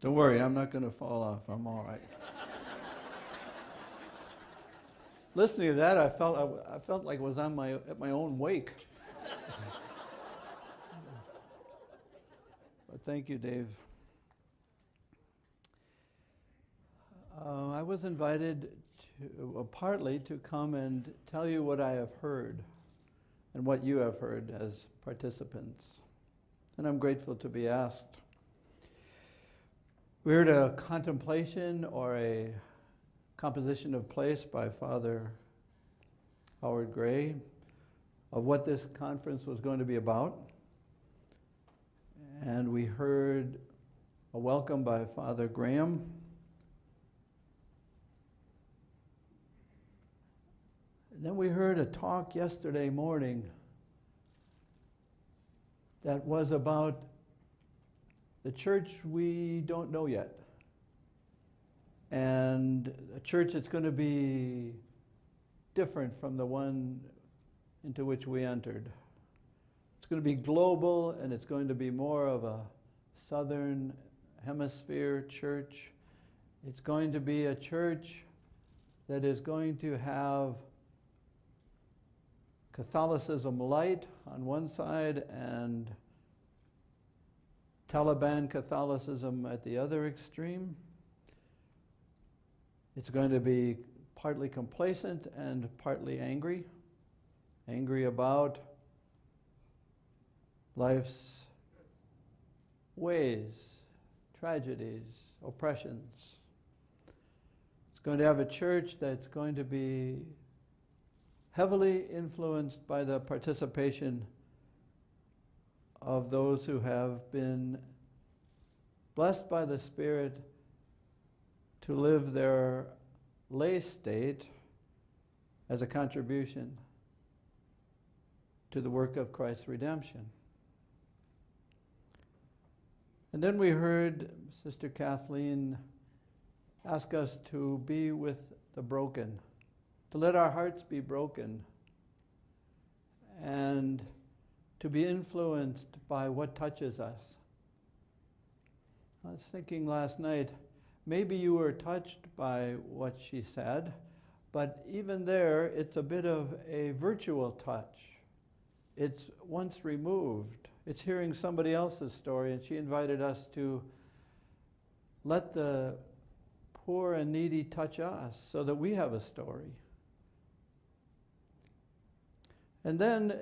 Don't worry, I'm not going to fall off. I'm all right. Listening to that, I felt like I was at my own wake. But thank you, Dave. I was invited partly to come and tell you what I have heard and what you have heard as participants. And I'm grateful to be asked. We heard a contemplation or a composition of place by Father Howard Gray of what this conference was going to be about. And we heard a welcome by Father Graham. And then we heard a talk yesterday morning that was about the church we don't know yet. And a church that's going to be different from the one into which we entered. It's going to be global, and it's going to be more of a southern hemisphere church. It's going to be a church that is going to have Catholicism light on one side and Taliban Catholicism at the other extreme. It's going to be partly complacent and partly angry. Angry about life's ways, tragedies, oppressions. It's going to have a church that's going to be heavily influenced by the participation of those who have been blessed by the Spirit to live their lay state as a contribution to the work of Christ's redemption. And then we heard Sister Kathleen ask us to be with the broken, to let our hearts be broken, and to be influenced by what touches us. I was thinking last night, maybe you were touched by what she said, but even there, it's a bit of a virtual touch. It's once removed. It's hearing somebody else's story, and she invited us to let the poor and needy touch us so that we have a story. And then,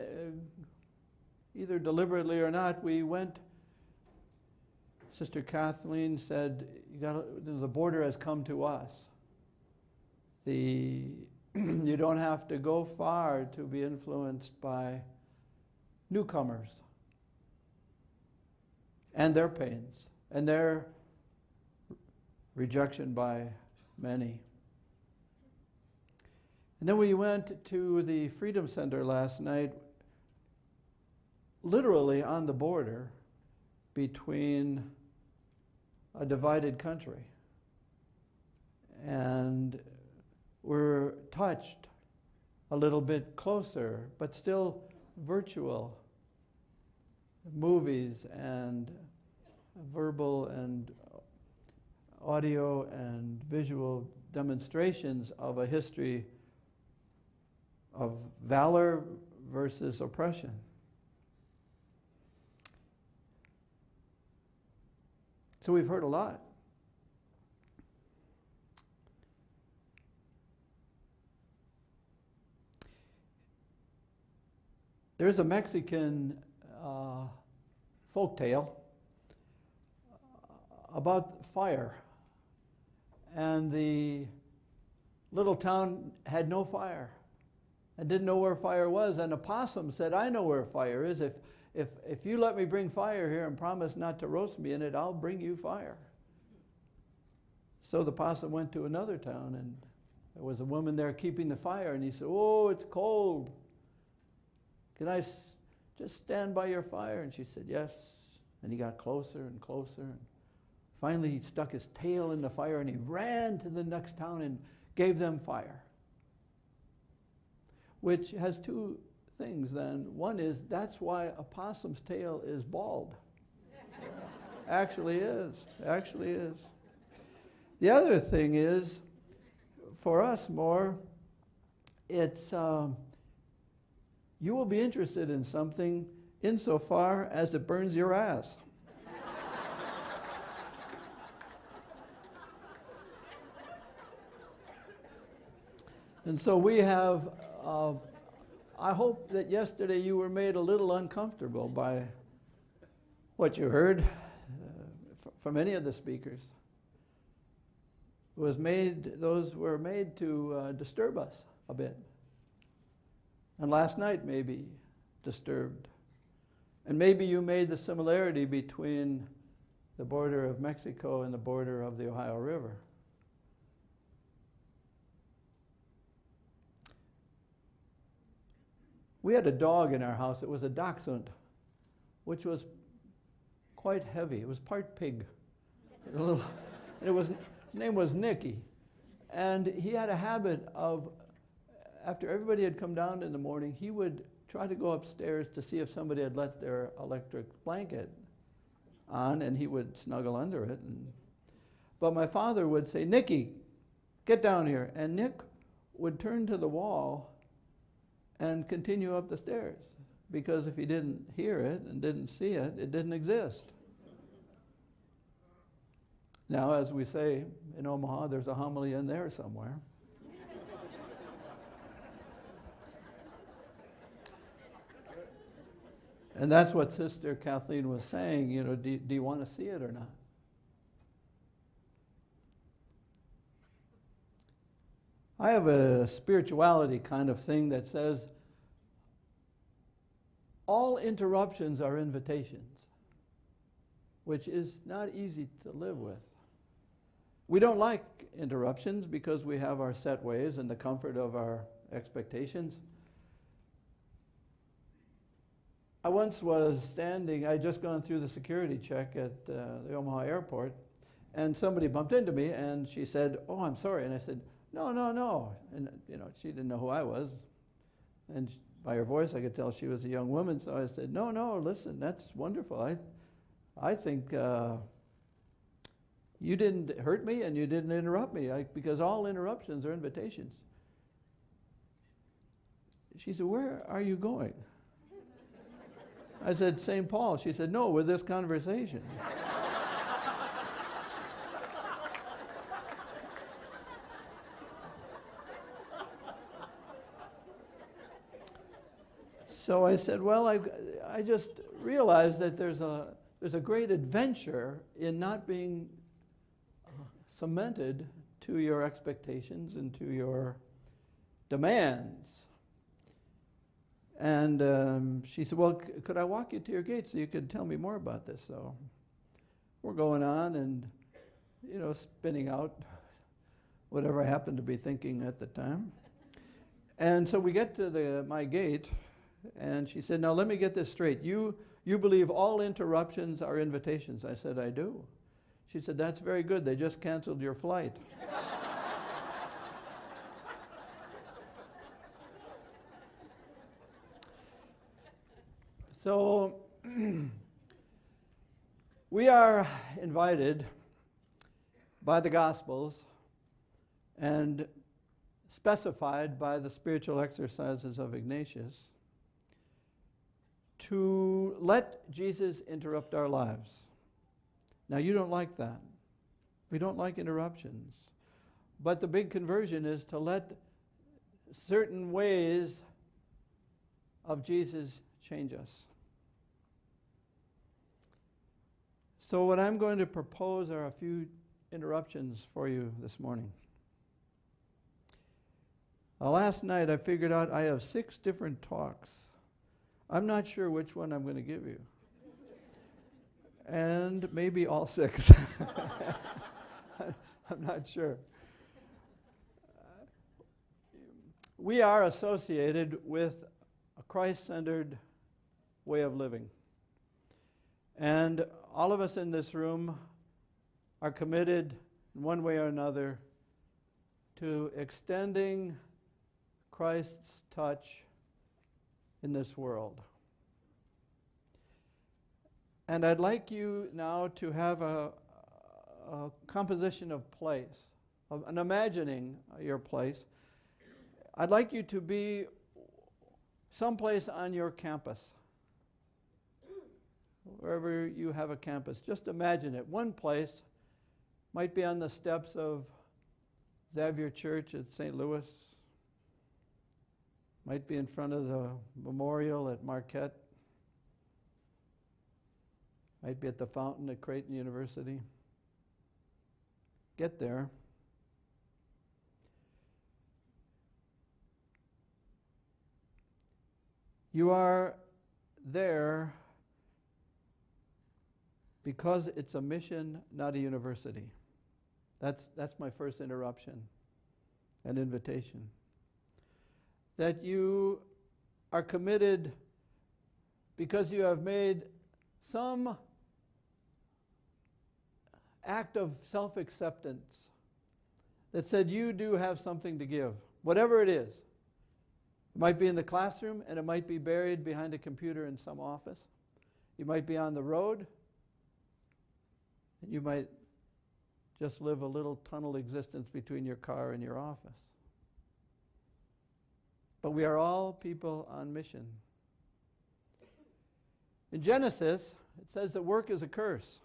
either deliberately or not, we went, Sister Kathleen said, the border has come to us. You don't have to go far to be influenced by newcomers and their pains and their rejection by many. And then we went to the Freedom Center last night, literally on the border between a divided country. And we're touched a little bit closer, but still virtual. Movies and verbal and audio and visual demonstrations of a history of valor versus oppression. So we've heard a lot. There's a Mexican folk tale about fire. And the little town had no fire and didn't know where fire was. And a possum said, I know where fire is. If you let me bring fire here and promise not to roast me in it, I'll bring you fire. So the possum went to another town, and there was a woman there keeping the fire, and he said, oh, it's cold. Can I just stand by your fire? And she said, yes. And he got closer and closer. And finally, he stuck his tail in the fire, and he ran to the next town and gave them fire. Which has two things then. One is, that's why a possum's tail is bald. Actually is. Actually is. The other thing is, for us more, it's you will be interested in something insofar as it burns your ass. And so we have, I hope that yesterday you were made a little uncomfortable by what you heard from any of the speakers. Those were made to disturb us a bit. And last night maybe disturbed. And maybe you made the similarity between the border of Mexico and the border of the Ohio River. We had a dog in our house. It was a dachshund, which was quite heavy. It was part pig. His name was Nicky. And he had a habit of, after everybody had come down in the morning, he would try to go upstairs to see if somebody had let their electric blanket on, and he would snuggle under it. But my father would say, "Nicky, get down here." And Nick would turn to the wall and continue up the stairs, because if he didn't hear it and didn't see it, it didn't exist. Now, as we say in Omaha, there's a homily in there somewhere. And that's what Sister Kathleen was saying, you know, do you want to see it or not? I have a spirituality kind of thing that says all interruptions are invitations, which is not easy to live with. We don't like interruptions because we have our set ways and the comfort of our expectations. I once was standing, I'd just gone through the security check at the Omaha airport, and somebody bumped into me, and she said, "Oh, I'm sorry." And I said, "No, no, no." And, you know, she didn't know who I was. And by her voice, I could tell she was a young woman. So I said, "No, no, listen, that's wonderful. I think you didn't hurt me and you didn't interrupt me, because all interruptions are invitations." She said, "Where are you going?" I said, "St. Paul." She said, "No, with this conversation." So I said, "Well, I just realized that there's a great adventure in not being cemented to your expectations and to your demands." And she said, "Well, could I walk you to your gate so you could tell me more about this?" So we're going on and, you know, spinning out whatever I happened to be thinking at the time. And so we get to my gate, and she said, "Now let me get this straight. You believe all interruptions are invitations?" I said, "I do." She said, "That's very good. They just canceled your flight." So we are invited by the Gospels and specified by the spiritual exercises of Ignatius to let Jesus interrupt our lives. Now, you don't like that. We don't like interruptions. But the big conversion is to let certain ways of Jesus change us. So what I'm going to propose are a few interruptions for you this morning. Last night I figured out I have 6 different talks. I'm not sure which one I'm going to give you. And maybe all 6. I'm not sure. We are associated with a Christ-centered way of living. And all of us in this room are committed in one way or another to extending Christ's touch in this world. And I'd like you now to have a composition of place, of an imagining your place. I'd like you to be someplace on your campus, wherever you have a campus. Just imagine it. One place might be on the steps of Xavier Church at St. Louis, might be in front of the memorial at Marquette, might be at the fountain at Creighton University. Get there. You are there because it's a mission, not a university. That's my first interruption and invitation. That you are committed because you have made some act of self-acceptance that said you do have something to give, whatever it is. It might be in the classroom, and it might be buried behind a computer in some office. You might be on the road, and you might just live a little tunnel existence between your car and your office. But we are all people on mission. In Genesis, it says that work is a curse.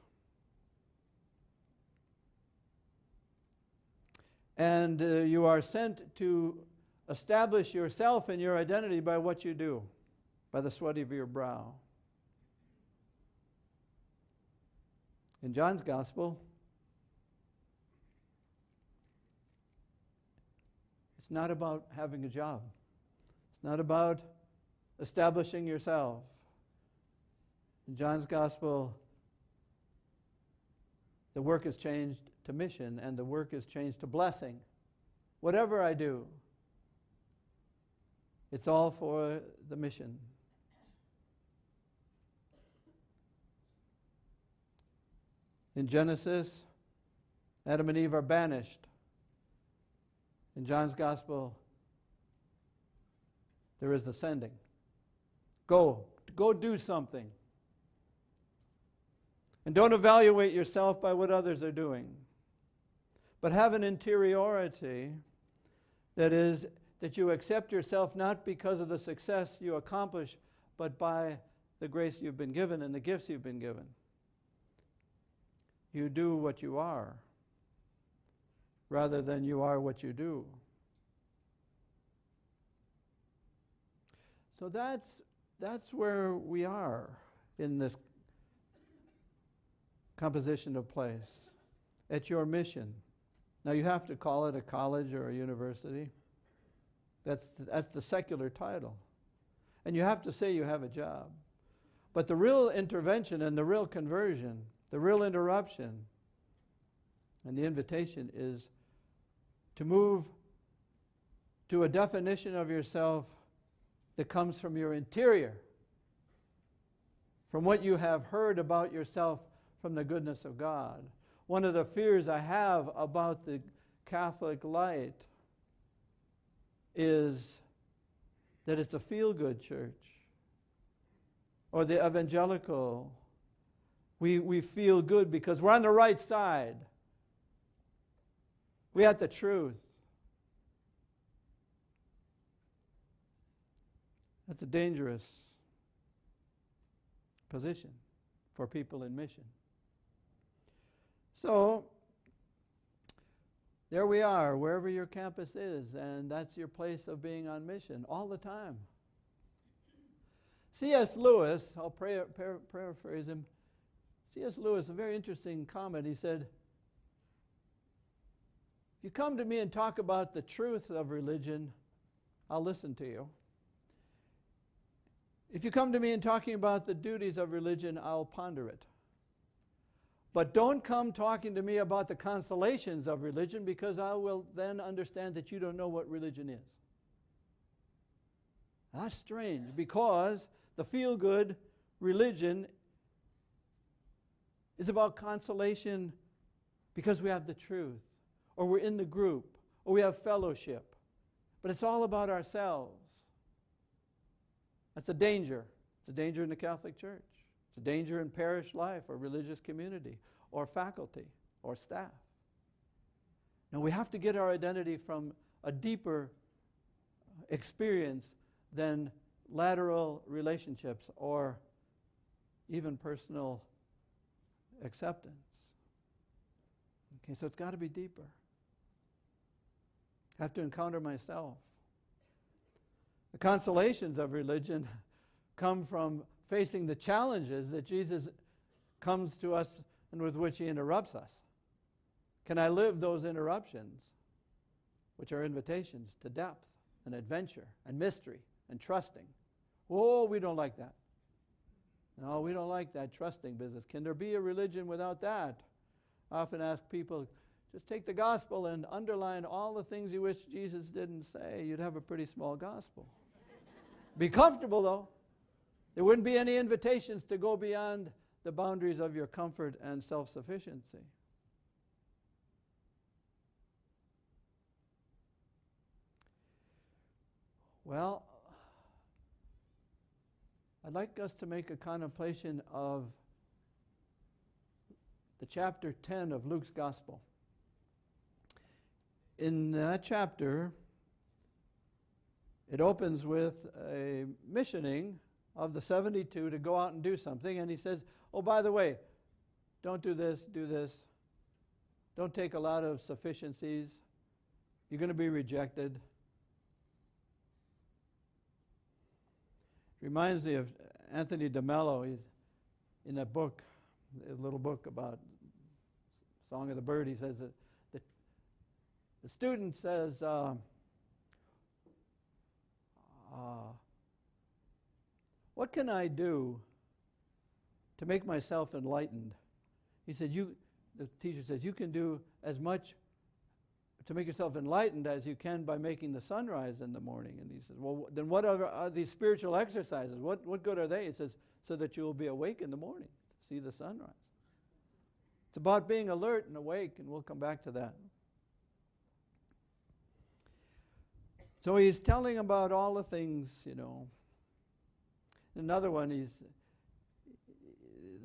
And you are sent to establish yourself and your identity by what you do, by the sweat of your brow. In John's Gospel, it's not about having a job. It's not about establishing yourself. In John's Gospel, the work is changed to mission, and the work is changed to blessing. Whatever I do, it's all for the mission. In Genesis, Adam and Eve are banished. In John's Gospel, there is the sending. Go do something. And don't evaluate yourself by what others are doing, but have an interiority that is that you accept yourself not because of the success you accomplish, but by the grace you've been given and the gifts you've been given. You do what you are, rather than you are what you do. So that's where we are in this composition of place, at your mission. Now you have to call it a college or a university. That's the secular title. And you have to say you have a job. But the real intervention and the real conversion, the real interruption, and the invitation is to move to a definition of yourself that comes from your interior, from what you have heard about yourself from the goodness of God. One of the fears I have about the Catholic light is that it's a feel-good church, or the evangelical. We feel good because we're on the right side. We have the truth. That's a dangerous position for people in mission. So, there we are, wherever your campus is, and that's your place of being on mission all the time. C.S. Lewis, I'll paraphrase him. C.S. Lewis, a very interesting comment. He said, if you come to me and talk about the truth of religion, I'll listen to you. If you come to me and talking about the duties of religion, I'll ponder it. But don't come talking to me about the consolations of religion, because I will then understand that you don't know what religion is. That's strange, because the feel-good religion is about consolation because we have the truth, or we're in the group, or we have fellowship. But it's all about ourselves. That's a danger. It's a danger in the Catholic Church. It's a danger in parish life or religious community or faculty or staff. Now we have to get our identity from a deeper experience than lateral relationships or even personal acceptance. Okay, so it's got to be deeper. I have to encounter myself. The consolations of religion come from facing the challenges that Jesus comes to us and with which he interrupts us. Can I live those interruptions, which are invitations to depth and adventure and mystery and trusting? Oh, we don't like that. No, we don't like that trusting business. Can there be a religion without that? I often ask people, just take the gospel and underline all the things you wish Jesus didn't say. You'd have a pretty small gospel. Be comfortable, though. There wouldn't be any invitations to go beyond the boundaries of your comfort and self-sufficiency. Well, I'd like us to make a contemplation of the chapter 10 of Luke's Gospel. In that chapter, it opens with a missioning of the 72 to go out and do something, and he says, oh, by the way, don't do this, do this. Don't take a lot of sufficiencies. You're going to be rejected. Reminds me of Anthony DeMello. He's in a book, a little book about Song of the Bird. He says that the student says, what can I do to make myself enlightened? He said, the teacher says, you can do as much to make yourself enlightened as you can by making the sunrise in the morning. And he says, well, then what are these spiritual exercises? What good are they? He says, so that you will be awake in the morning to see the sunrise. It's about being alert and awake, and we'll come back to that. So he's telling about all the things, Another one,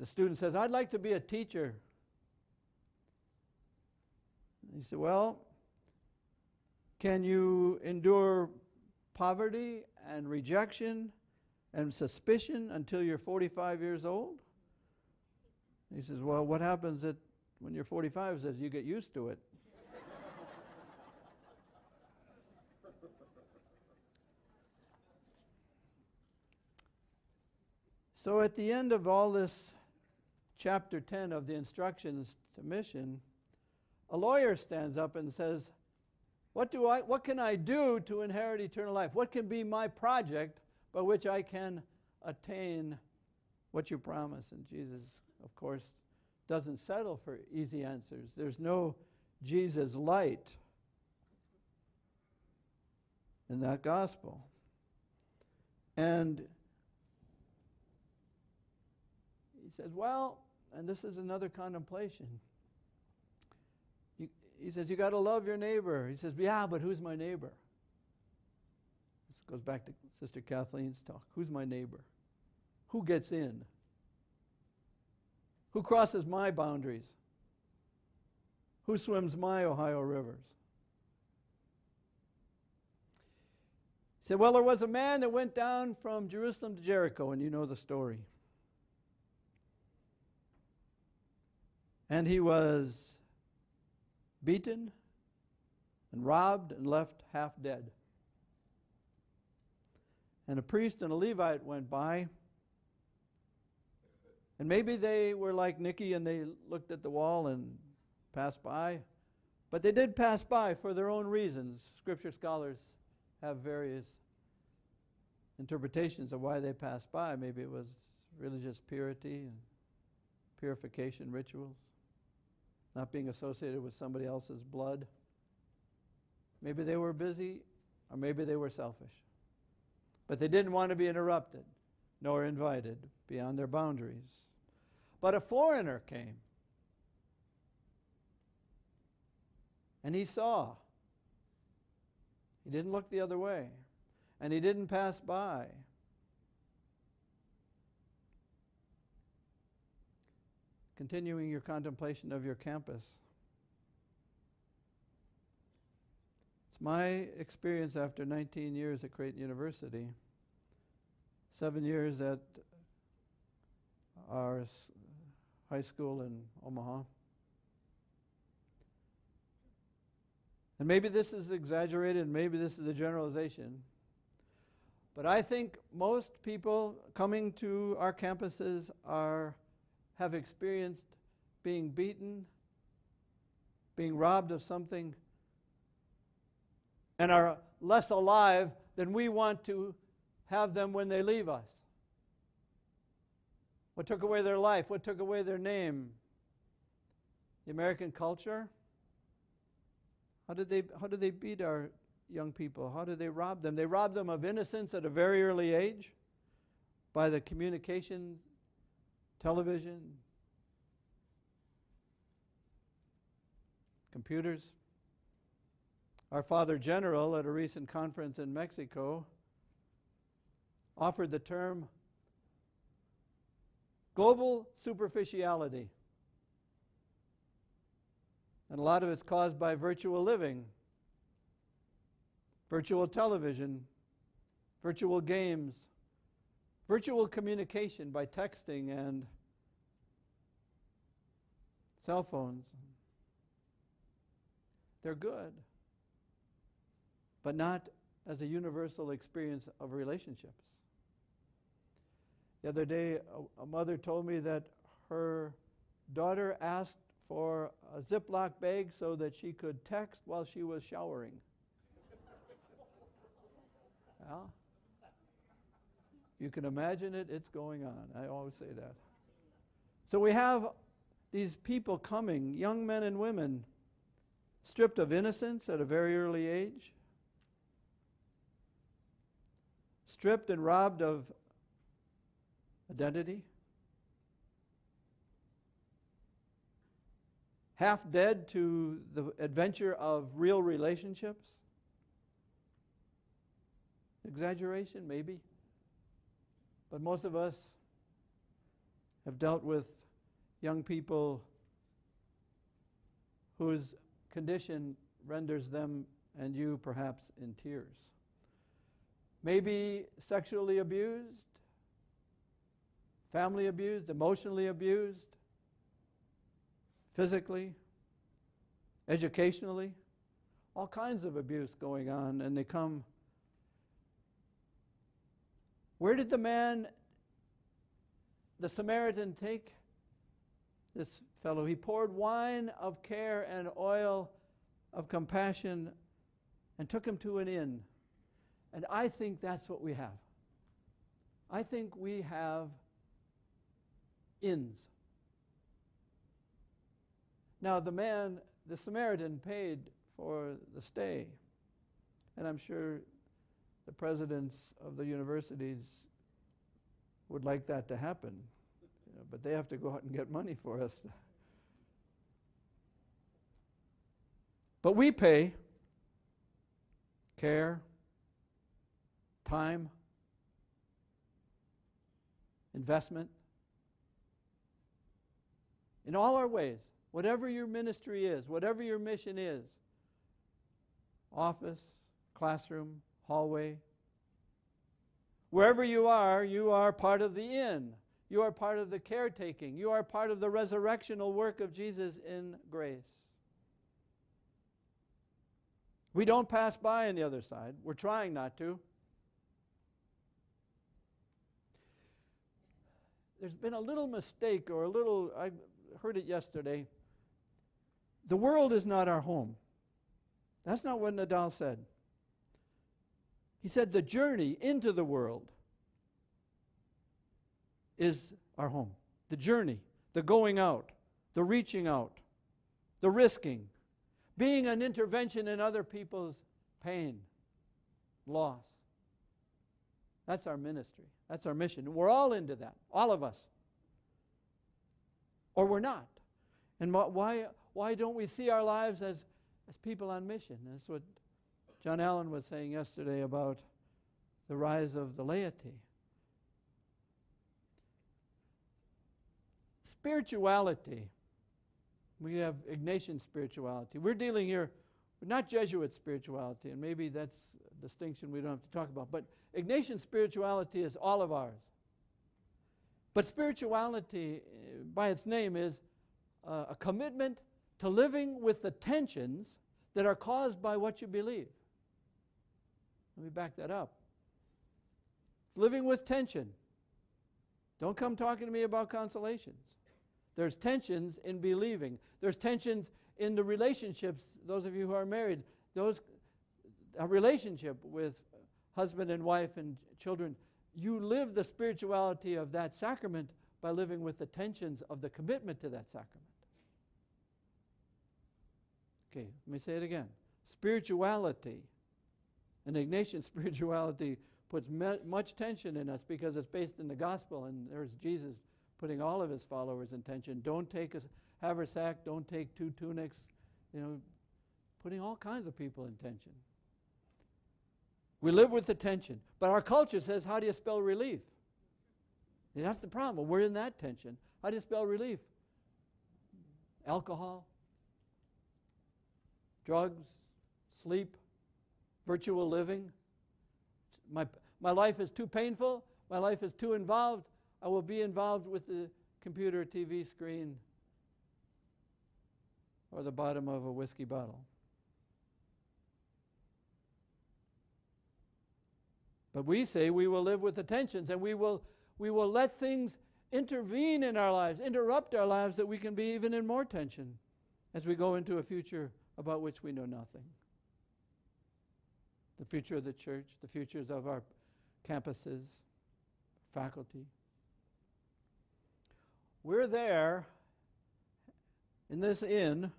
the student says, I'd like to be a teacher. He said, well, can you endure poverty and rejection and suspicion until you're 45 years old? He says, well, what happens when you're 45? He says, you get used to it. So at the end of all this, chapter 10 of the instructions to mission, a lawyer stands up and says, what can I do to inherit eternal life? What can be my project by which I can attain what you promise? And Jesus, of course, doesn't settle for easy answers. There's no Jesus light in that gospel. And he says, well, and this is another contemplation. He says, you got to love your neighbor. He says, yeah, but who's my neighbor? This goes back to Sister Kathleen's talk. Who's my neighbor? Who gets in? Who crosses my boundaries? Who swims my Ohio rivers? He said, well, there was a man that went down from Jerusalem to Jericho, and you know the story. And he was beaten and robbed and left half dead. And a priest and a Levite went by. And maybe they were like Nicky and they looked at the wall and passed by. But they did pass by for their own reasons. Scripture scholars have various interpretations of why they passed by. Maybe it was religious purity and purification rituals. Not being associated with somebody else's blood. Maybe they were busy, or maybe they were selfish. But they didn't want to be interrupted, nor invited beyond their boundaries. But a foreigner came, and he saw. He didn't look the other way, and he didn't pass by. continuing your contemplation of your campus. It's my experience after 19 years at Creighton University, 7 years at our high school in Omaha. And maybe this is exaggerated, maybe this is a generalization, but I think most people coming to our campuses have experienced being beaten, being robbed of something, and are less alive than we want to have them when they leave us. What took away their life? What took away their name? The American culture? How did they beat our young people? How did they rob them? They robbed them of innocence at a very early age by the communication, television, computers. Our Father General at a recent conference in Mexico offered the term global superficiality. And a lot of it's caused by virtual living, virtual television, virtual games, virtual communication by texting and cell phones. They're good, but not as a universal experience of relationships. The other day, a mother told me that her daughter asked for a Ziploc bag so that she could text while she was showering. Well, you can imagine it, it's going on. I always say that. So we have these people coming, young men and women, stripped of innocence at a very early age, stripped and robbed of identity, half dead to the adventure of real relationships. Exaggeration, maybe. But most of us have dealt with young people whose condition renders them and you perhaps in tears. Maybe sexually abused, family abused, emotionally abused, physically, educationally, all kinds of abuse going on, and they come. Where did the Samaritan, take this fellow? He poured wine of care and oil of compassion and took him to an inn. And I think that's what we have. I think we have inns. Now the Samaritan paid for the stay, and I'm sure the presidents of the universities would like that to happen, but they have to go out and get money for us. But we pay care, time, investment, in all our ways. Whatever your ministry is, whatever your mission is, office, classroom, hallway, wherever you are part of the inn. You are part of the caretaking. You are part of the resurrectional work of Jesus in grace. We don't pass by on the other side. We're trying not to. There's been a little mistake I heard it yesterday. The world is not our home. That's not what Nadal said. He said the journey into the world is our home. The journey, the going out, the reaching out, the risking, being an intervention in other people's pain, loss. That's our ministry. That's our mission. We're all into that, all of us. Or we're not. And why don't we see our lives as people on mission? That's what John Allen was saying yesterday about the rise of the laity. Spirituality. We have Ignatian spirituality. We're dealing here with not Jesuit spirituality, and maybe that's a distinction we don't have to talk about, but Ignatian spirituality is all of ours. But spirituality, by its name, is a commitment to living with the tensions that are caused by what you believe. Let me back that up. Living with tension. Don't come talking to me about consolations. There's tensions in believing. There's tensions in the relationships. Those of you who are married, a relationship with husband and wife and children, you live the spirituality of that sacrament by living with the tensions of the commitment to that sacrament. Okay, let me say it again. Spirituality, and Ignatian spirituality puts much tension in us because it's based in the gospel, and there's Jesus putting all of his followers in tension. Don't take a haversack, don't take 2 tunics, putting all kinds of people in tension. We live with the tension. But our culture says, how do you spell relief? And that's the problem. We're in that tension. How do you spell relief? Alcohol, drugs, sleep, virtual living. My life is too painful. My life is too involved. I will be involved with the computer, TV screen, or the bottom of a whiskey bottle. But we say we will live with the tensions, and we will let things intervene in our lives, interrupt our lives, that we can be even in more tension as we go into a future about which we know nothing. The future of the church, the futures of our campuses, faculty. We're there in this inn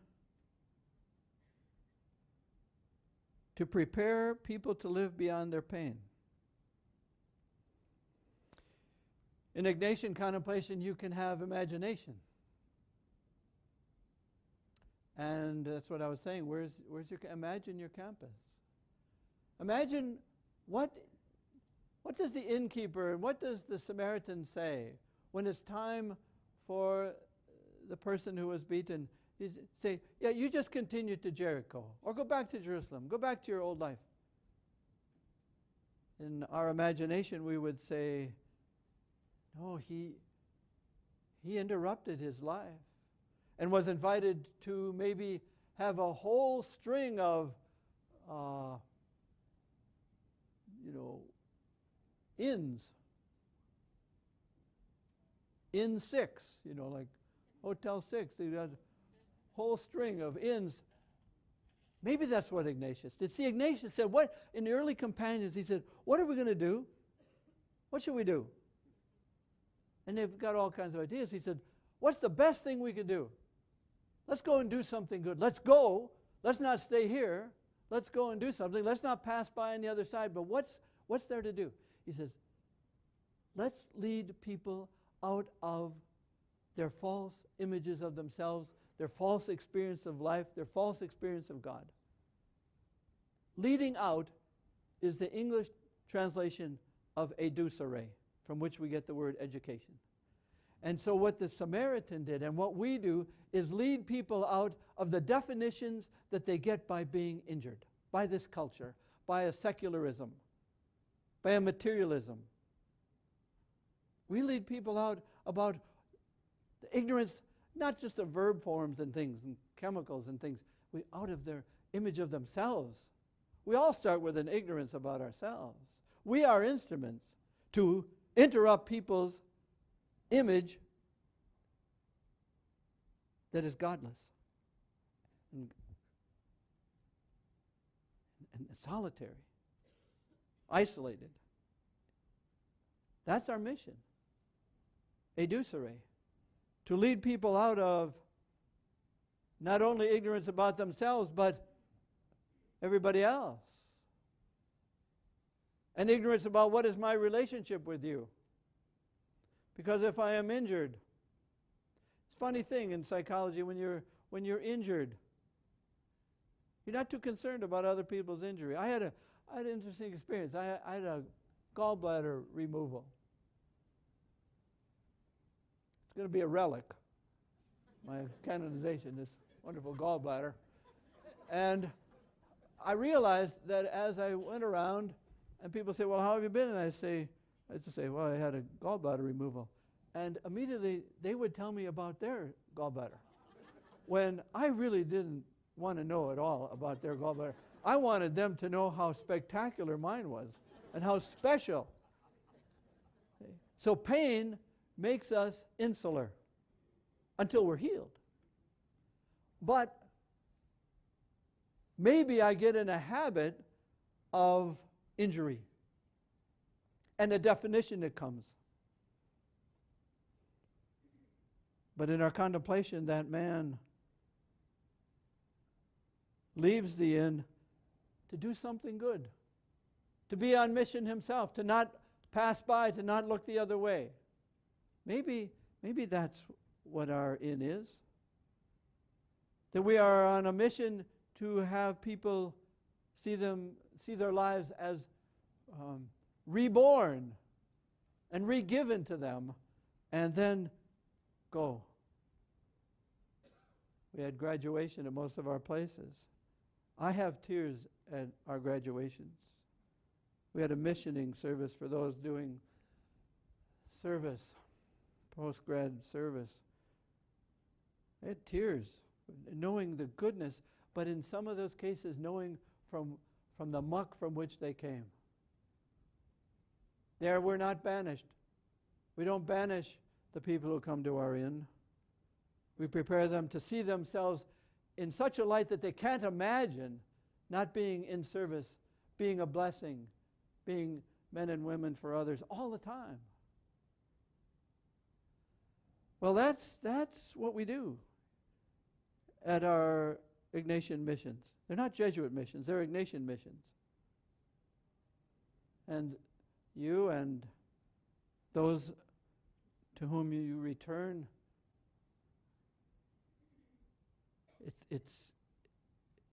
to prepare people to live beyond their pain. In Ignatian contemplation, you can have imagination. And that's what I was saying. Imagine your campus. Imagine what does the innkeeper and what does the Samaritan say when it's time for the person who was beaten? He'd say, yeah, you just continue to Jericho, or go back to Jerusalem, go back to your old life. In our imagination, we would say, no, he interrupted his life and was invited to maybe have a whole string of inns. Inn 6, like Hotel 6. They got a whole string of inns. Maybe that's what Ignatius did. See, Ignatius said, what in the early companions, he said, what are we going to do? What should we do? And they've got all kinds of ideas. He said, what's the best thing we could do? Let's go and do something good. Let's go. Let's not stay here. Let's go and do something. Let's not pass by on the other side. But what's there to do? He says, let's lead people out of their false images of themselves, their false experience of life, their false experience of God. Leading out is the English translation of educere, from which we get the word education. And so what the Samaritan did and what we do is lead people out of the definitions that they get by being injured, by this culture, by a secularism, by a materialism. We lead people out about the ignorance, not just of verb forms and things and chemicals and things, out of their image of themselves. We all start with an ignorance about ourselves. We are instruments to interrupt people's image that is godless and solitary, isolated. That's our mission. Educere, to lead people out of not only ignorance about themselves, but everybody else. And ignorance about what is my relationship with you. Because if I am injured, it's a funny thing in psychology, when you're injured, you're not too concerned about other people's injury. I had an interesting experience. I had a gallbladder removal. It's going to be a relic my canonization, this wonderful gallbladder. And I realized that as I went around, and people say, well, how have you been? And I just say, well, I had a gallbladder removal. And immediately they would tell me about their gallbladder, when I really didn't want to know at all about their gallbladder. I wanted them to know how spectacular mine was and how special. So pain makes us insular until we're healed. But maybe I get in a habit of injury and the definition that comes. But in our contemplation, that man leaves the inn to do something good, to be on mission himself, to not pass by, to not look the other way. Maybe that's what our inn is. That we are on a mission to have people see their lives as reborn and re-given to them, and then go. We had graduation at most of our places. I have tears at our graduations. We had a missioning service for those doing service, post-grad service. I had tears, knowing the goodness, but in some of those cases, knowing from the muck from which they came. There, we're not banished. We don't banish the people who come to our inn. We prepare them to see themselves in such a light that they can't imagine not being in service, being a blessing, being men and women for others all the time. Well, that's what we do at our Ignatian missions. They're not Jesuit missions, they're Ignatian missions. And you and those to whom you return,